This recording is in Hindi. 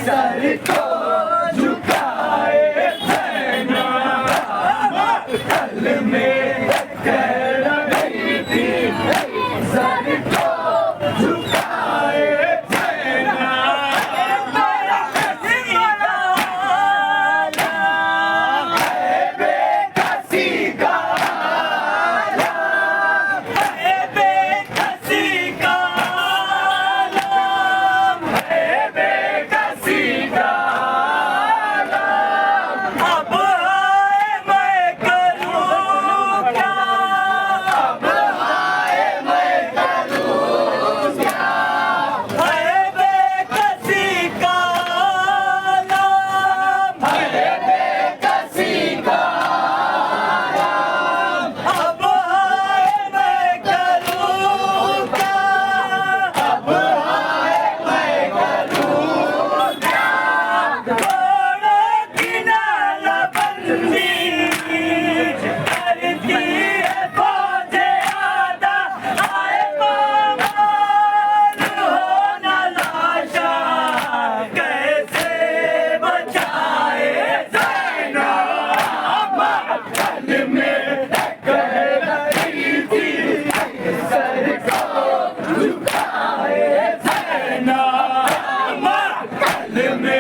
सर को झुकाए सेना, कल में कह रही थी सर को झुकाए सेना। मेरा कसी का आलम है, बेकसी का आलम है, बेकसी का आलम है, बेकसी का आलम। अब हाय मैं करूं क्या, अब हाय मैं करूं क्या, है बेकसी का आलम है, बेकसी का आलम। अब हाय मैं करूं क्या, अब हाय मैं करूं क्या, थोड़ा किनारा बंदी करती है फौजे आधा, आए पामाल हो न लाशा, कैसे बचाए सेना। कल में कह रही थी सर को झुकाए सेना, कल में